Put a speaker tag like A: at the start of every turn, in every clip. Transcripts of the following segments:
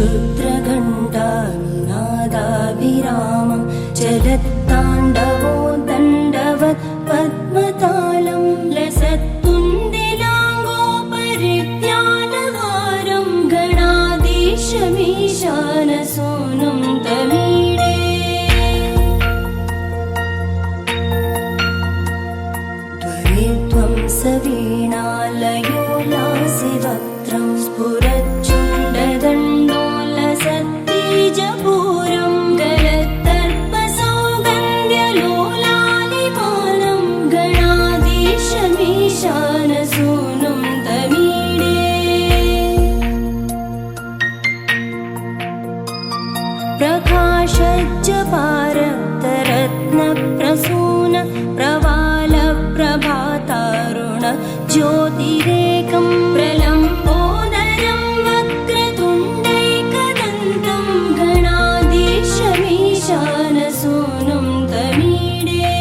A: क्षुद्रघण्टानिनादाभिरामं चलत्ताण्डवो दण्डवत् पद्मतालं लसत्तुन्दिलाङ्गोपरिज्ञानहारं गणाधीशमीशानसूनुं तमीडे त्वरित्वं सवीणालयो लासिवक्त्रं स्फुरच्चुण्डदण्डोलसत्तेजपूरं गलत्तर्पसौगन्ध्यलोलालिपालं गणाधीशमीशानसूनुं तमीडे प्रकाशज्जपारक्तरत्नप्रसून प्रवालप्रभातारुण ज्योतिरेकं प्रलम्बोदरं वक्रतुण्डैकदन्तं गणाधीशमीशानसूनुं तमीडे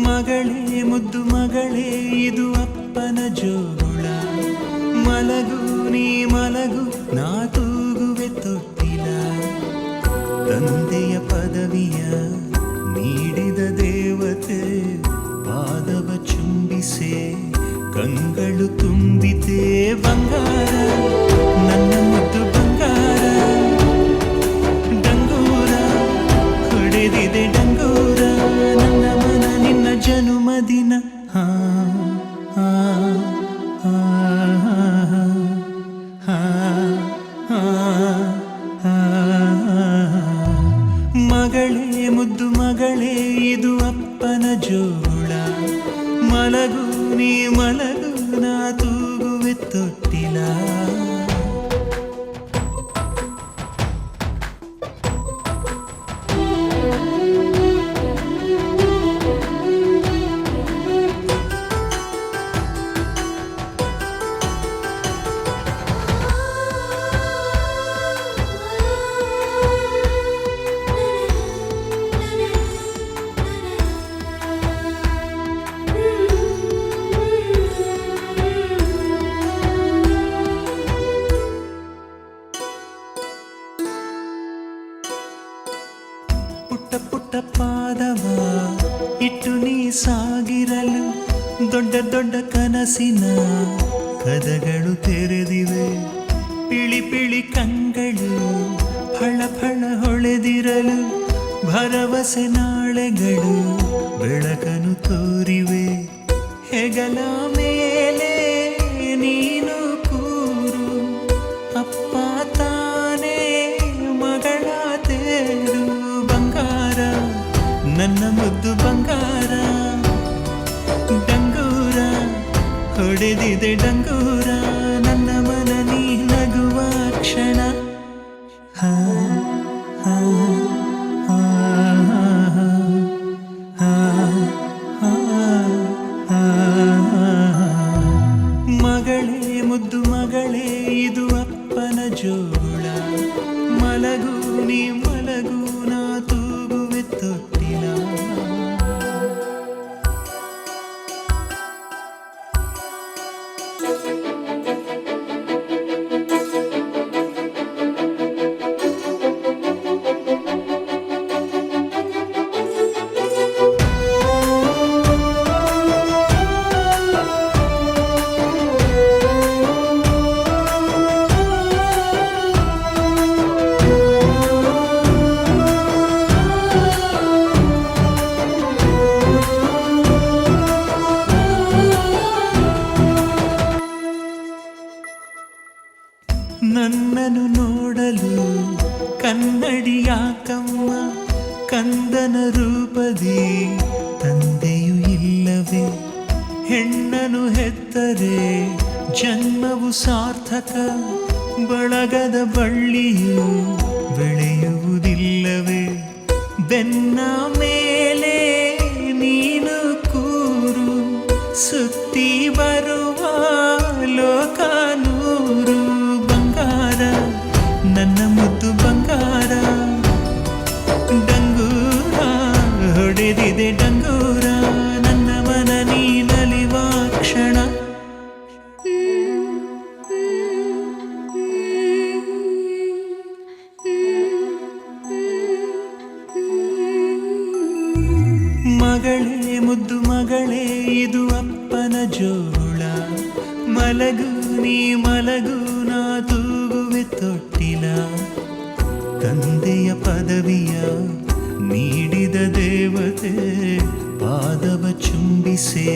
B: ಮಗಳೇ ಮುದ್ದು ಮಗಳೇ ಇದು ಅಪ್ಪನ ಜೋಗುಳ ಮಲಗು ನೀ ಮಲಗು ನಾ ತೂಗುವೆ ತೊಟ್ಟಿಲ ತಂದೆಯ ಪದವಿಯ ನೀಡಿದ ದೇವತೆ ಪಾದವ ಚುಂಬಿಸೆ ಕಂಗಳು ತುಂಬಿತೆ ಬಂಗಾರ ನನ್ನ ಮುದ್ದು ಬಂಗಾರ ಡಂಗೂರ ಹೊಡೆದಿದೆ ಡಂಗೂರ ನನ್ನ ಮನ ನಿನ್ನ ಜನುಮದಿನ ಮಗಳೇ ಮುದ್ದು ಮಗಳೇ ಇದು ಅಪ್ಪನ ಜೋಳ ಮಲಗು ನೀ ಮಲಗು ನಾ ತೂಗುವೆ ತೊಟ್ಟಿಲ ಪುಟ್ಟ ಪುಟ್ಟ ಪಾದವ ಇಟ್ಟು ನೀ ಸಾಗಿರಲು ದೊಡ್ಡ ದೊಡ್ಡ ಕನಸಿನ ಕದಗಳು ತೆರೆದಿವೆ ಪಿಳಿ ಪಿಳಿ ಕಂಗಳು ಫಳ ಫಳ ಹೊಳೆದಿರಲು ಭರವಸೆ ನಾಳೆಗಳು ಬೆಳಕನ್ನು ತೋರಿವೆ ಹೆಗಲ ಮೇಲೆ ನೀನು ಕೂರು ಅಪ್ಪ ತಾನೇ ಮಗಳ ತೇರು ಬಂಗಾರ ನನ್ನ ಮುದ್ದು ಬಂಗಾರ ಡಂಗೂರ ಹೊಡೆದಿದೆ ಡಂಗೂರ ನನ್ನ ಮನ ನೀ ನಗುವ ಕ್ಷಣ ಮಗಳೇ ಮುದ್ದು ಮಗಳೇ ಇದು ಅಪ್ಪನ ಜೋಳ ಮಲಗು ನೀ ಮಲಗು ನಾ ತೂಗುವೆ ತೊಟ್ಟಿಲ ಕನ್ನಡಿಯಾಕಮ್ಮ ಕಂದನ ರೂಪದಿ ತಂದೆಯು ಇಲ್ಲವೇ ಹೆಣ್ಣನು ಹೆತ್ತರೆ ಜನ್ಮವು ಸಾರ್ಥಕ ಬಳಗದ ಬಳ್ಳಿಯು ಬೆಳೆಯುವುದಿಲ್ಲವೇ ಬೆನ್ನ ಮೇಲೆ ನೀನು ಕೂರು ಸುತ್ತಿ ಬರುವ ಲೋಕ ನೂರು ಬಂಗಾರ ನನ್ನ ಮುದ್ದು ಬಂಗಾರ ಡಂಗೂರ ಹೊಡೆದಿದೆ ಡಂಗೂರ ನನ್ನ ಮನ ನೀನಲಿವ ಕ್ಷಣ ಮಗಳೇ ಮುದ್ದು ಮಗಳೇ ಇದು ಅಪ್ಪನ ಜೋಳ ಮಲಗು ನೀ ಮಲಗು ನಾ ತೂಗುವೆ ತೊಟ್ಟಿಲ ತಂದೆಯ ಪದವಿಯ ನೀಡಿದ ದೇವತೆ ಪಾದವ ಚುಂಬಿಸೆ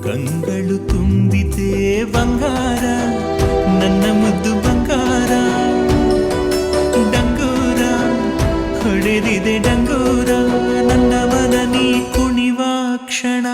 B: ಕಂಗಳು ತುಂಬಿತೆ ಬಂಗಾರ ನನ್ನ ಮುದ್ದು ಬಂಗಾರ ಡಂಗೂರ ಹೊಡೆದಿದೆ ಡಂಗೂರ ನನ್ನ ಮನ ನೀ ಕುಣಿವ ಕ್ಷಣ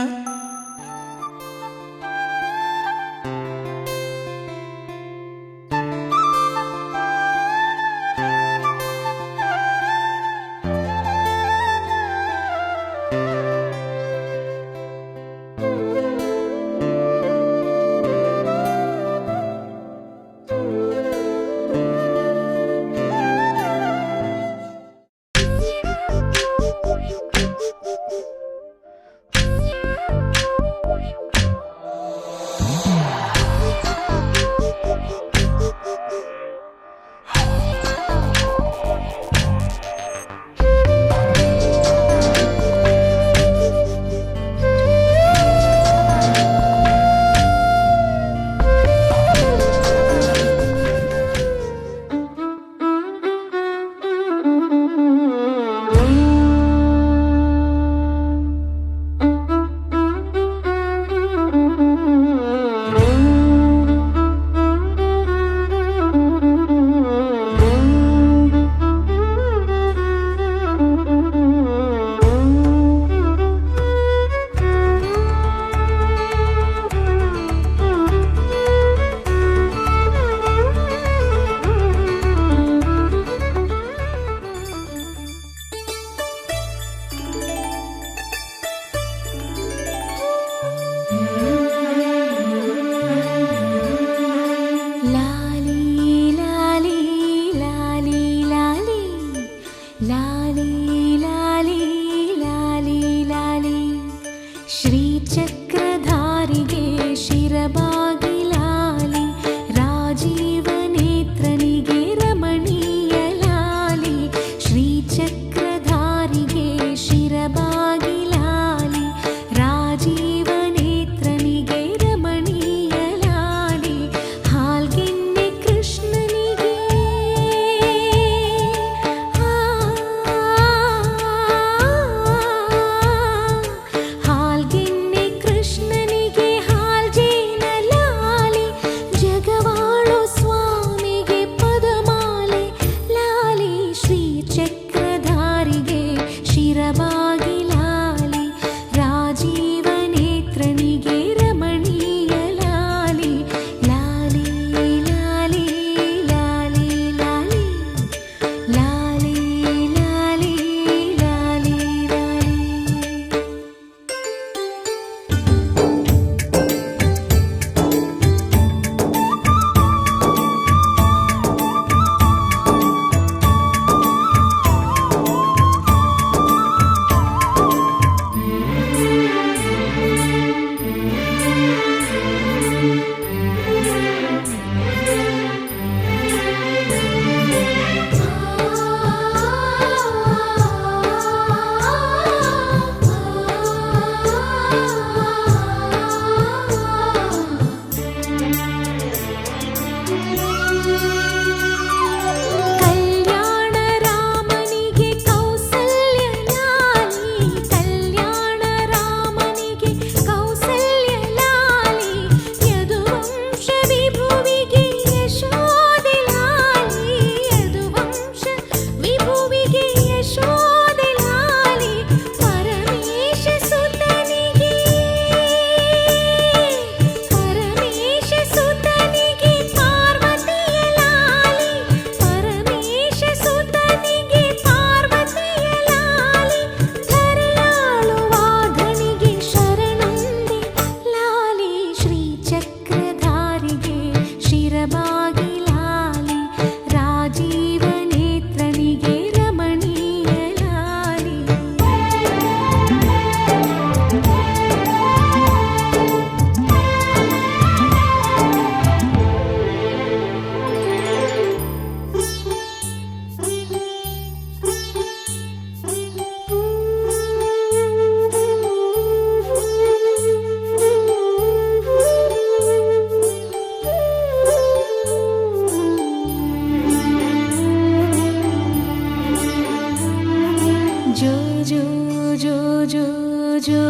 A: ಜೋ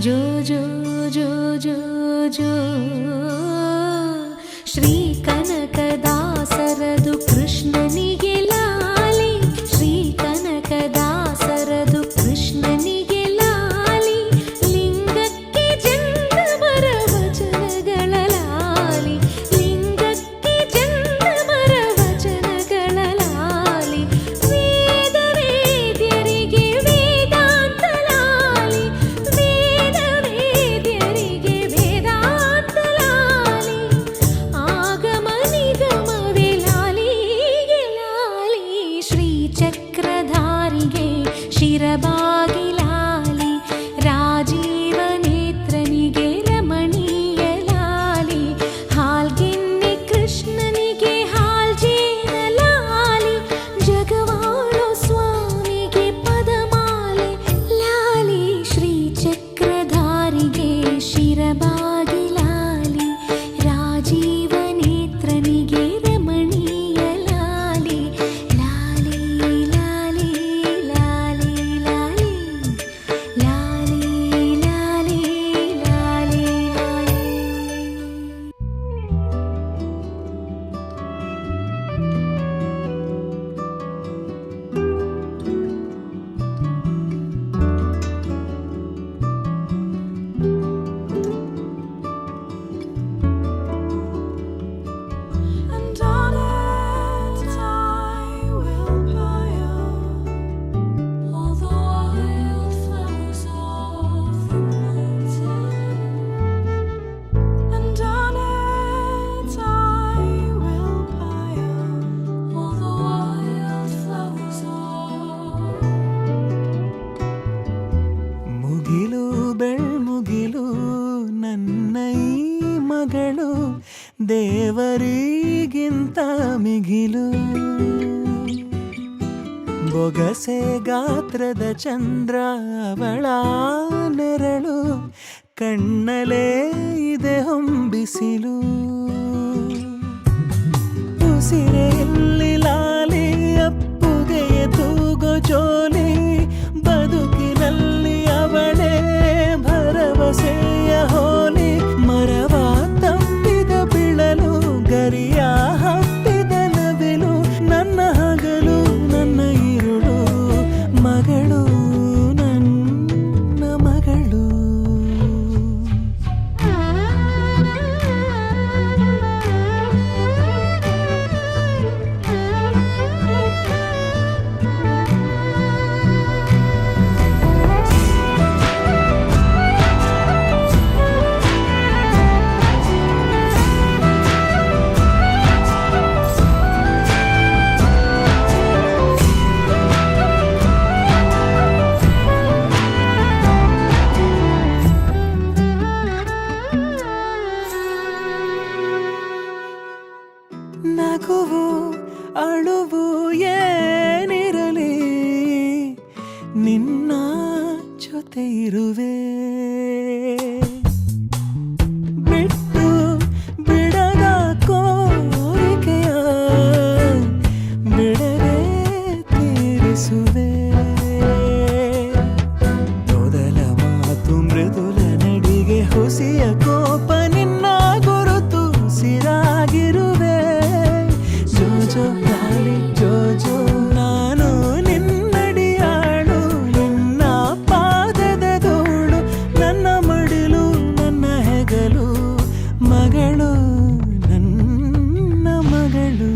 A: ಜೋ ಜೋ ಜೋ ಜೋ ಜೋ ಶ್ರೀ ಕನಕದಾಸರದು ಕೃಷ್ಣನಿಗೆ ಲಾಲಿ ಶ್ರೀ ಕನಕದಾಸರದು ಕೃಷ್ಣನಿಗೆ ಲಾಲಿ ಲಿಂಗಕ್ಕೆ ಜಂಗಮರ ವಚನಗಳ ಲಾಲಿ ಲಿಂಗಕ್ಕೆ ಜಂಗಮರ ವಚನಗಳ ಲಾಲಿ ವೇದ ವೇದ್ಯರಿಗೆ ವೇದಾಂತ ಲಾಲಿ ವೇದ ವೇದ್ಯರಿಗೆ ವೇದಾಂತ ಲಾಲಿ ಆಗಮ ನಿಗಮವೇ ಲಾಲಿಗೆ ಲಾಲಿ ಶ್ರೀ ಚಕ್ರಧಾರಿಗೆ ಶಿರಬಾಗಿ ಲಾಲಿ ರಾಜೀವ ನೇತ್ರನಿಗೆ ರಮಣೀಯ ಲಾಲಿ ಹಾಲ್ಗೆನ್ನೆ ಕೃಷ್ಣನಿಗೆ ಹಾಲ್ಜೇನ ಲಾಲಿ ಜಗವಾಳೋ ಸ್ವಾಮಿಗೆ ಪದಮಾಲೆ ಲಾಲಿ ಶ್ರೀ ಚಕ್ರಧಾರಿಗೆ ಶಿರಬಾಗಿ ಲಾಲಿ ರಾಜೀವ ನೇತ್ರನಿಗೆ ರಮಣೀಯ ಲಾಲಿ ಲಾಲಿ ಲಾಲಿ ಲಾಲಿ ಲಾಲಿ ಲಾಲಿ ಲಾಲಿ ಲಾಲಿ ಲಾಲಿ And on it I will buy all the wild flowers of the mountain. And on it I will buy all the wild flowers of
B: ಮುಗಿಲು ಬೆಳ್ಮುಗಿಲು ನನ್ನ ಈ ಮಗಳು ದೇವರಿಗಿಂತ ಮಿಗಿಲು ಬೊಗಸೆ ಗಾತ್ರದ ಚಂದ್ರ ಅವಳ ನೆರಳು ಕಣ್ಣಲೇ ಇದೆ ಹೊಂಬಿಸಿಲು ಉಸಿರೆಯಲ್ಲಿ ಲಾಲಿ ಅಪ್ಪುಗೆಯ ತೂಗೋ ಜೋಲಿ ಬದುಕಿನಲ್ಲಿ ಅವಳೇ ಭರವಸೆಯ ಹೋಲಿ ಮರವ ತಪ್ಪಿದ ಬಿಳಲು ಗರಿಯ ಹಬ್ಬಿದ ನವಿಲು ನನ್ನ ಹಗಲು ನನ್ನ ಇರುಳು ಮಗಳು ನನ್ನ ಮಗಳು ನಗುವು ಅಳುವು ಏನಿರಲಿ ನಿನ್ನ ಜೊತೆ ಇರುವೆ ಬಿಟ್ಟು ಬಿಡದ ಕೋರಿಕೆಯ ಬಿಡದೆ ತೀರಿಸುವೆ ಮೊದಲ ಮಾತು ಮೃದುಲ ನಡಿಗೆ ಹುಸಿಯ ಕೋಪ ನಿನ್ನ ಗುರುತು ಸಿರಾಗಿರುವೆ ಜೋಜೋ ಲಾಲಿ ಜೋಜೋ ನಾನು ನಿನ್ನಡಿಯಾಳು ನಿನ್ನ ಪಾದದ ಧೂಳು ನನ್ನ ಮಡಿಲು ನನ್ನ ಹೆಗಲು ಮಗಳು ನನ್ನ ಮಗಳು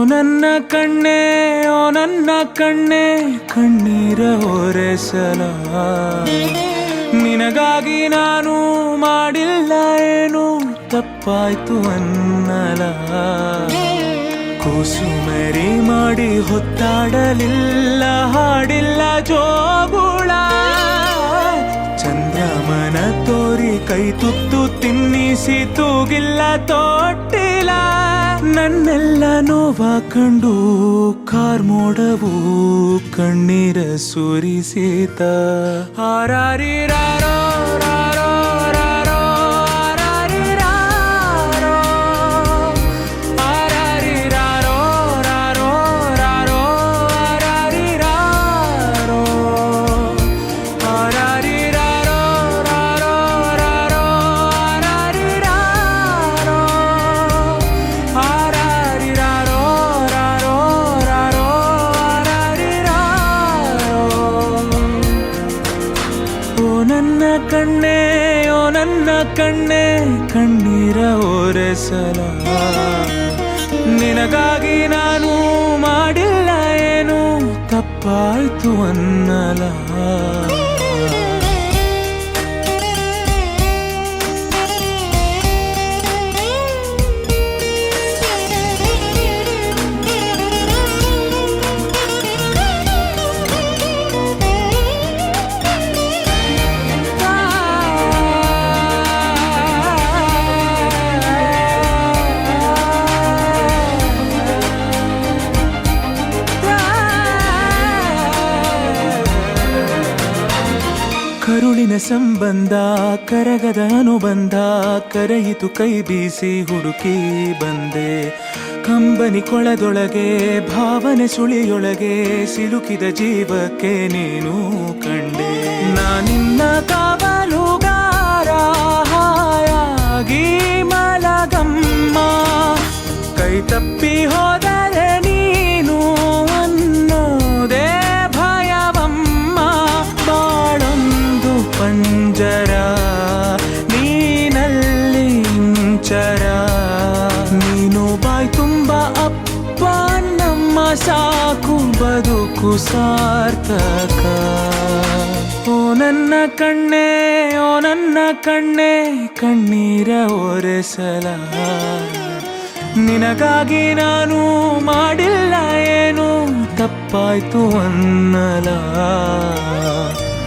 B: ನನ್ನ ಕಣ್ಣೇ ಓ ನನ್ನ ಕಣ್ಣೇ ಕಣ್ಣೀರ ಒರೆಸಲ ನಿನಗಾಗಿ ನಾನು ಮಾಡಿಲ್ಲ ಏನು ತಪ್ಪಾಯ್ತು ಅನ್ನಲ ಕೂಸುಮರಿ ಮಾಡಿ ಹೊತ್ತಾಡಲಿಲ್ಲ ಹಾಡಿಲ್ಲ ಜೋಗುಳ ಚಂದ್ರಮನ ತೋರಿ ಕೈ ತುತ್ತು ತಿನ್ನಿಸಿ ತೂಗಿಲ್ಲ ತೊಟ್ಟಿಲ್ಲ ನನ್ನೆಲ್ಲ ನೋವ ಕಂಡು ಕಾರ್ಮೋಡವು ಕಣ್ಣೀರ ಸುರಿಸಿತ ಹಾರಾರಿರಾರೋ ರಾರೋ ರಾರೋ ಹಾರಾರಿರಾರೋ ಹಾರಾರಿರಾರೋ ರಾರೋ ರಾರೋ ಹಾರಾರಿರಾರೋ ಹಾರಾರಿರಾರೋ ರಾರೋ ರಾರೋ ಹಾರಾರಿರಾರೋ ಹಾರಾರಿರಾರೋ ರಾರೋ ರಾರೋ ಹಾರಾರಿರಾರೋ ಓ ನನ್ನ ಕಣ್ಣೇ ಓ ನನ್ನ ಕಣ್ಣೇ ಕಣ್ಣೀರ ಒರೆಸಲ ನಿನಗಾಗಿ ನಾನು ಮಾಡಿಲ್ಲ ಏನು ತಪ್ಪಾಯ್ತು ಅನ್ನಲ ಕರುಳಿನ ಸಂಬಂಧ ಕರಗದ ಅನುಬಂಧ ಕರೆಯಿತು ಕೈ ಬೀಸಿ ಹುಡುಕಿ ಬಂದೆ ಕಂಬನಿ ಕೊಳದೊಳಗೆ ಭಾವನೆ ಸುಳಿಯೊಳಗೆ ಸಿಲುಕಿದ ಜೀವಕ್ಕೆ ನೀನು ಕಂಡೆ ನಾನಿನ್ನ ಕಾವಲುಗಾರ ಹಾಯಾಗಿ ಮಲಗಮ್ಮ ಕೈ ತಪ್ಪಿ ಹೋದರೆ ನೀನು ಅನ್ನೋದೇ ಭಯವಮ್ಮ ಬಾಳೊಂದು ಪಂಜರ ನೀನಲ್ಲಿ ಇಂಚರ ನೀನು ಬಾಯ್ ತುಂಬ ಅಪ್ಪ ನಮ್ಮ ಸಾಕು ಬದುಕು ಸಾರ್ಥಕ ಓ ನನ್ನ ಕಣ್ಣೇ ಓ ನನ್ನ ಕಣ್ಣೇ ಕಣ್ಣೀರ ಒರೆಸಲ ನಿನಗಾಗಿ ನಾನು ಮಾಡಿಲ್ಲ ಏನು ತಪ್ಪಾಯ್ತು ಅನ್ನಲ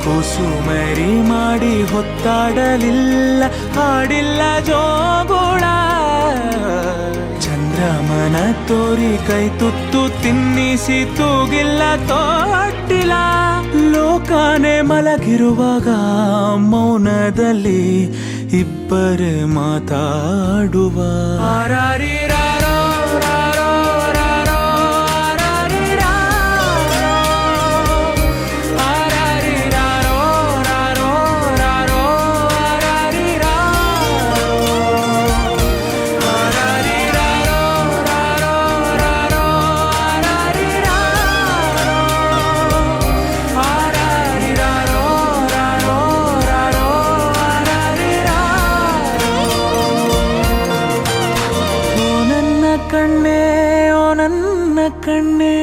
B: ಕೂಸುಮರಿ ಮಾಡಿ ಹೊತ್ತಾಡಲಿಲ್ಲ ಹಾಡಿಲ್ಲ ಜೋಗುಳ ಚಂದ್ರಮನ ತೋರಿ ಕೈ ತುತ್ತು ತಿನ್ನಿಸಿ ತೂಗಿಲ್ಲ ತೊಟ್ಟಿಲ್ಲ ಲೋಕನೇ ಮಲಗಿರುವಾಗ ಮೌನದಲ್ಲಿ ಇಬ್ಬರೇ ಮಾತಾಡುವ ಹಾರಾರಿರಾರೋ ರಾರೋ ರಾರೋ ಹಾರಾರಿರಾರೋ ಹಾರಾರಿರಾರೋ ರಾರೋ ರಾರೋ ಹಾರಾರಿರಾರೋ ಹಾರಾರಿರಾರೋ ರಾರೋ ರಾರೋ ಹಾರಾರಿರಾರೋ ಹಾರಾರಿರಾರೋ ರಾರೋ ರಾರೋ ಹಾರಾರಿರಾರೋ ಓ ನನ್ನ ಕಣ್ಣೇ ಓ ನನ್ನ ಕಣ್ಣೇ